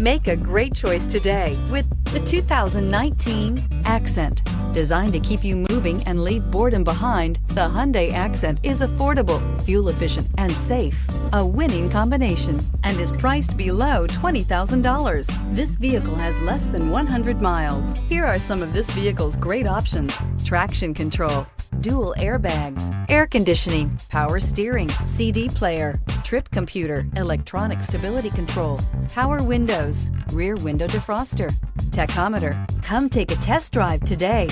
Make a great choice today with the 2019 Accent. Designed to keep you moving and leave boredom behind, the Hyundai Accent is affordable, fuel efficient, and safe. A winning combination, and is priced below $20,000. This vehicle has less than 100 miles. Here are some of this vehicle's great options: traction control, dual airbags, air conditioning, power steering, CD player, trip computer, electronic stability control, power windows, rear window defroster, tachometer. Come take a test drive today.